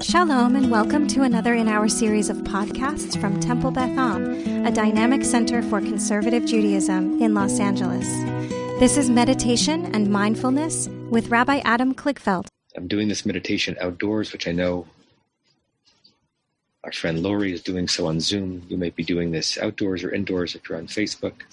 Shalom and welcome to another in our series of podcasts from Temple Beth Am, a dynamic center for conservative Judaism in Los Angeles. This is Meditation and Mindfulness with Rabbi Adam Kligfeld. I'm doing this meditation outdoors, which I know our friend Lori is doing so on Zoom. You might be doing this outdoors or indoors if you're on Facebook.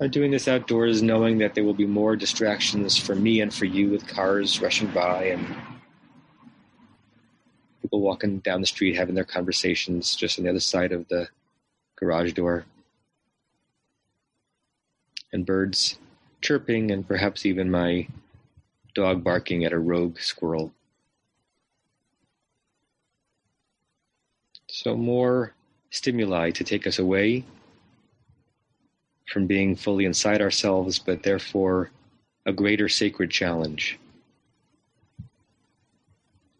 I'm doing this outdoors knowing that there will be more distractions for me and for you with cars rushing by and people walking down the street having their conversations just on the other side of the garage door. And birds chirping and perhaps even my dog barking at a rogue squirrel. So more stimuli to take us away from being fully inside ourselves, but therefore a greater sacred challenge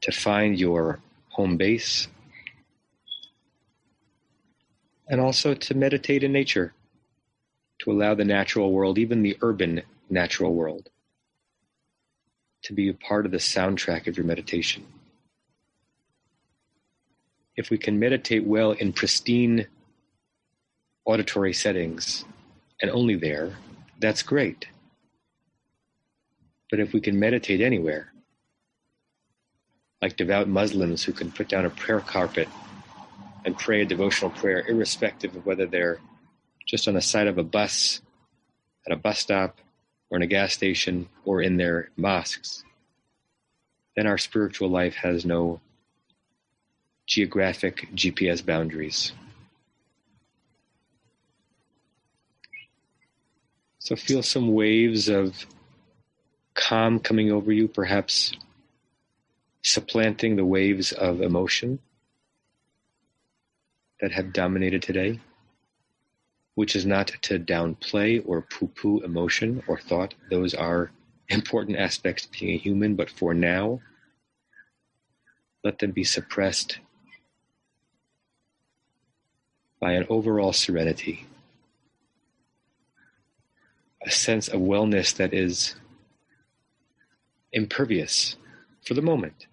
to find your home base and also to meditate in nature, to allow the natural world, even the urban natural world, to be a part of the soundtrack of your meditation. If we can meditate well in pristine auditory settings, and only there, that's great. But if we can meditate anywhere, like devout Muslims who can put down a prayer carpet and pray a devotional prayer, irrespective of whether they're just on the side of a bus, at a bus stop, or in a gas station, or in their mosques, then our spiritual life has no geographic GPS boundaries. So feel some waves of calm coming over you, perhaps supplanting the waves of emotion that have dominated today, which is not to downplay or poo-poo emotion or thought. Those are important aspects of being a human, but for now, let them be suppressed by an overall serenity, a sense of wellness that is impervious for the moment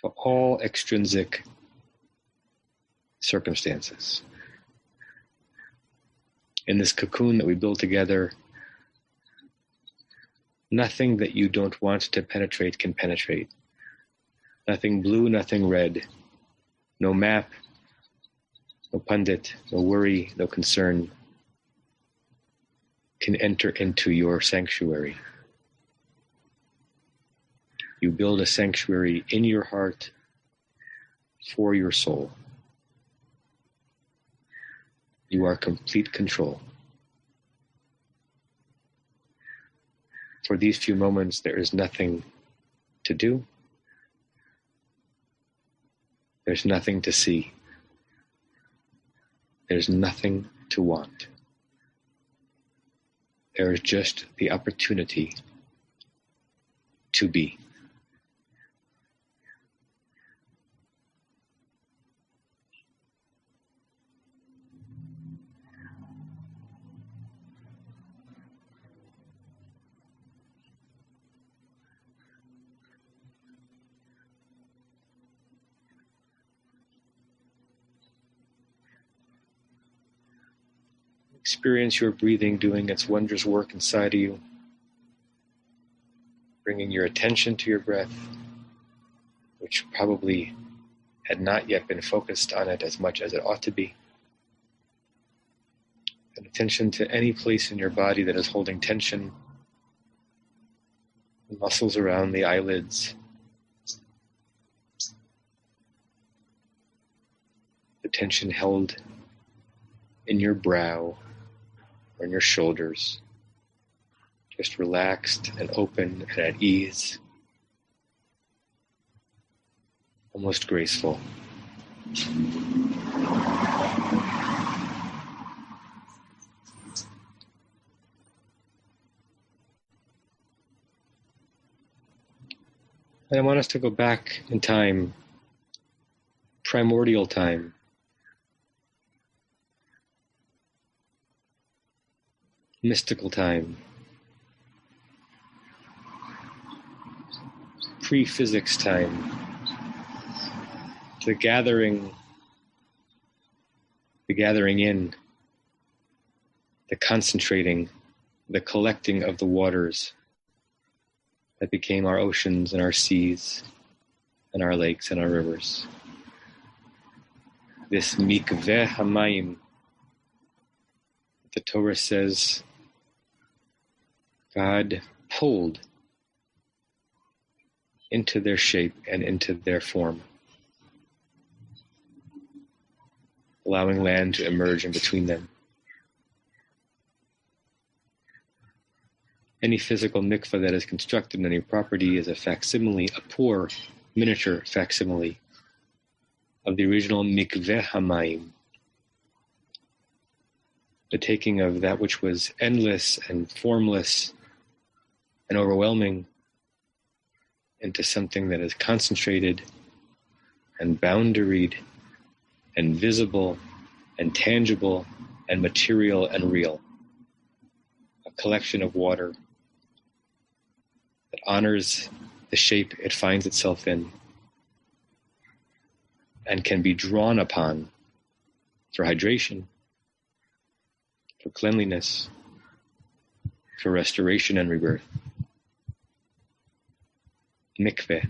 to all extrinsic circumstances. In this cocoon that we build together, nothing that you don't want to penetrate can penetrate. Nothing blue, nothing red. No map, no pundit, no worry, no concern can enter into your sanctuary. You build a sanctuary in your heart for your soul. You are complete control. For these few moments, there is nothing to do. There's nothing to see. There's nothing to want. There is just the opportunity to be. Experience your breathing doing its wondrous work inside of you, bringing your attention to your breath, which probably had not yet been focused on it as much as it ought to be, and attention to any place in your body that is holding tension, the muscles around the eyelids, the tension held in your brow, or in your shoulders, just relaxed and open and at ease, almost graceful. And I want us to go back in time, primordial time, mystical time, pre-physics time, the gathering in, the concentrating, the collecting of the waters that became our oceans and our seas and our lakes and our rivers. This mikveh hamayim, the Torah says, God pulled into their shape and into their form, allowing land to emerge in between them. Any physical mikveh that is constructed in any property is a facsimile, a poor miniature facsimile of the original mikveh hamayim, the taking of that which was endless and formless and overwhelming into something that is concentrated and boundaried and visible and tangible and material and real. A collection of water that honors the shape it finds itself in and can be drawn upon for hydration, for cleanliness, for restoration and rebirth. Mikveh.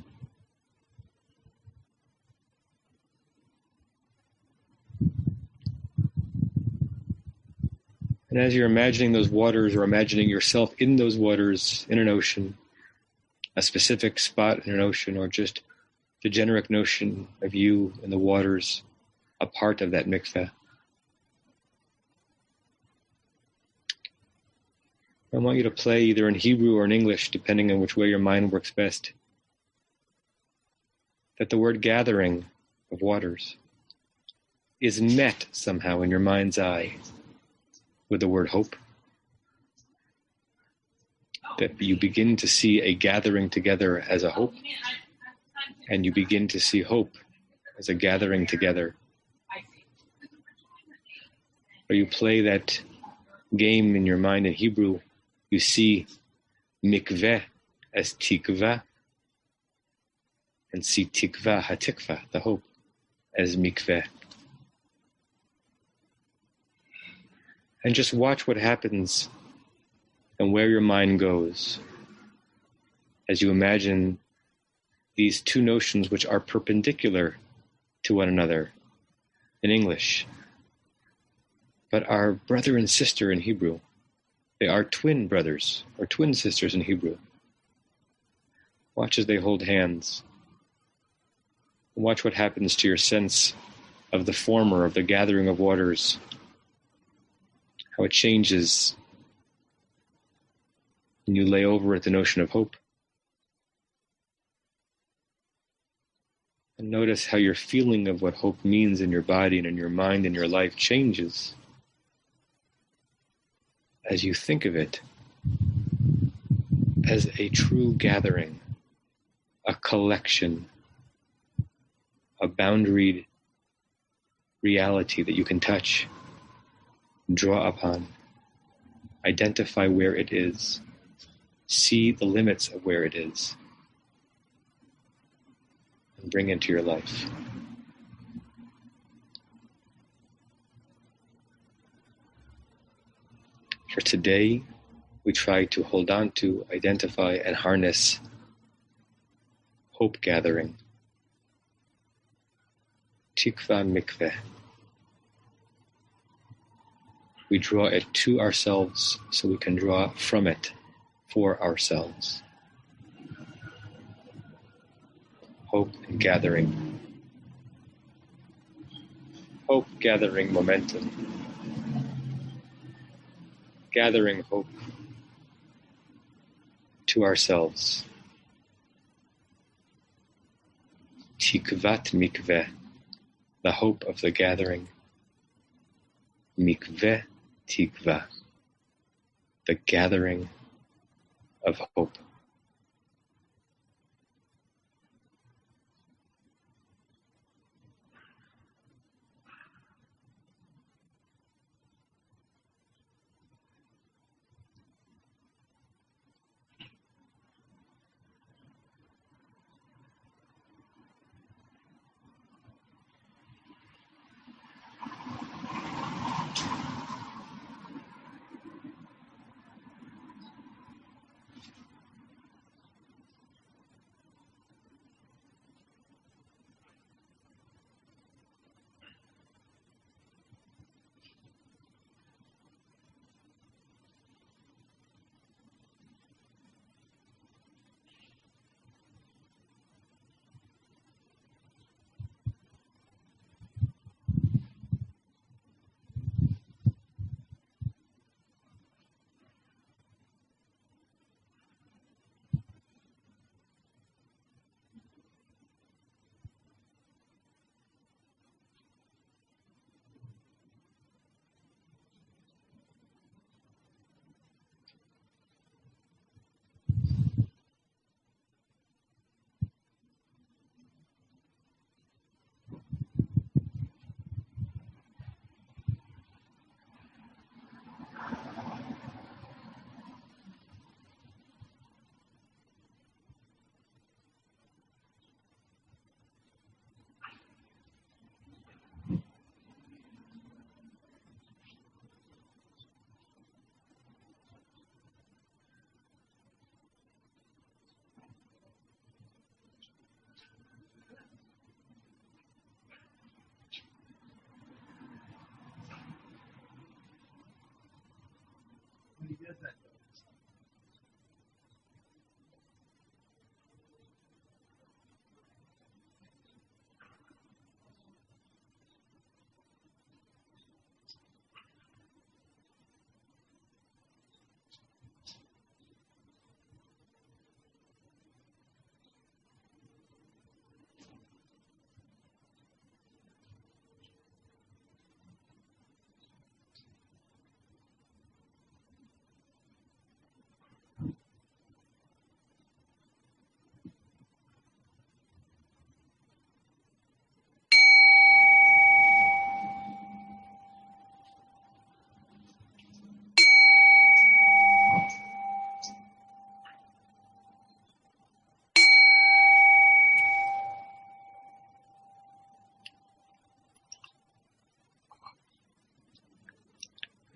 And as you're imagining those waters, or imagining yourself in those waters, in an ocean, a specific spot in an ocean, or just the generic notion of you in the waters, a part of that mikveh, I want you to play either in Hebrew or in English, depending on which way your mind works best, that the word gathering of waters is met somehow in your mind's eye with the word hope. That you begin to see a gathering together as a hope, and you begin to see hope as a gathering together. Or you play that game in your mind in Hebrew, you see mikveh as tikvah, and see tikvah hatikvah, the hope, as mikveh. And just watch what happens and where your mind goes as you imagine these two notions which are perpendicular to one another in English, but are brother and sister in Hebrew. They are twin brothers or twin sisters in Hebrew. Watch as they hold hands. Watch what happens to your sense of the former, of the gathering of waters, how it changes when you lay over it the notion of hope. And notice how your feeling of what hope means in your body and in your mind and your life changes as you think of it as a true gathering, a collection, a boundaried reality that you can touch, draw upon, identify where it is, see the limits of where it is, and bring into your life. For today, we try to hold on to, identify, and harness hope gathering. Tikva mikveh. We draw it to ourselves so we can draw from it for ourselves. Hope and gathering. Hope gathering momentum. Gathering hope to ourselves. Tikvat mikveh, the hope of the gathering. Mikveh tikva, the gathering of hope.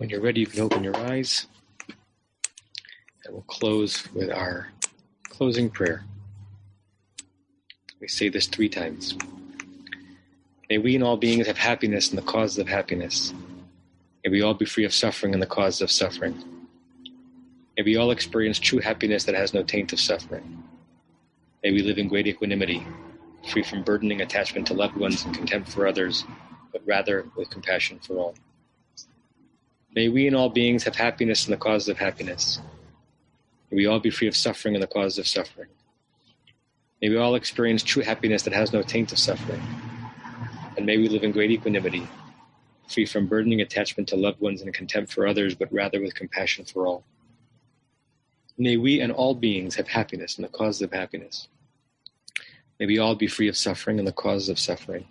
When you're ready, you can open your eyes, and we'll close with our closing prayer. We say this 3 times. May we and all beings have happiness in the causes of happiness. May we all be free of suffering in the causes of suffering. May we all experience true happiness that has no taint of suffering. May we live in great equanimity, free from burdening attachment to loved ones and contempt for others, but rather with compassion for all. May we and all beings have happiness in the causes of happiness. May we all be free of suffering in the causes of suffering. May we all experience true happiness that has no taint of suffering. And may we live in great equanimity, free from burdening attachment to loved ones and contempt for others, but rather with compassion for all. May we and all beings have happiness in the causes of happiness. May we all be free of suffering in the causes of suffering.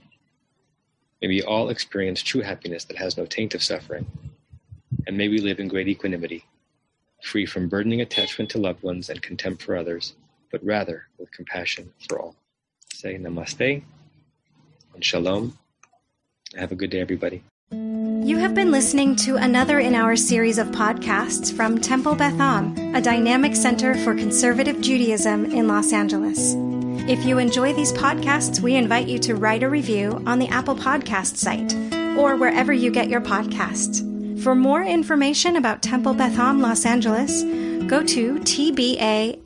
May we all experience true happiness that has no taint of suffering. And may we live in great equanimity, free from burdening attachment to loved ones and contempt for others, but rather with compassion for all. Say namaste and shalom. Have a good day, everybody. You have been listening to another in our series of podcasts from Temple Beth Am, a dynamic center for conservative Judaism in Los Angeles. If you enjoy these podcasts, we invite you to write a review on the Apple Podcast site or wherever you get your podcasts. For more information about Temple Beth Am Los Angeles, go to tbala.org.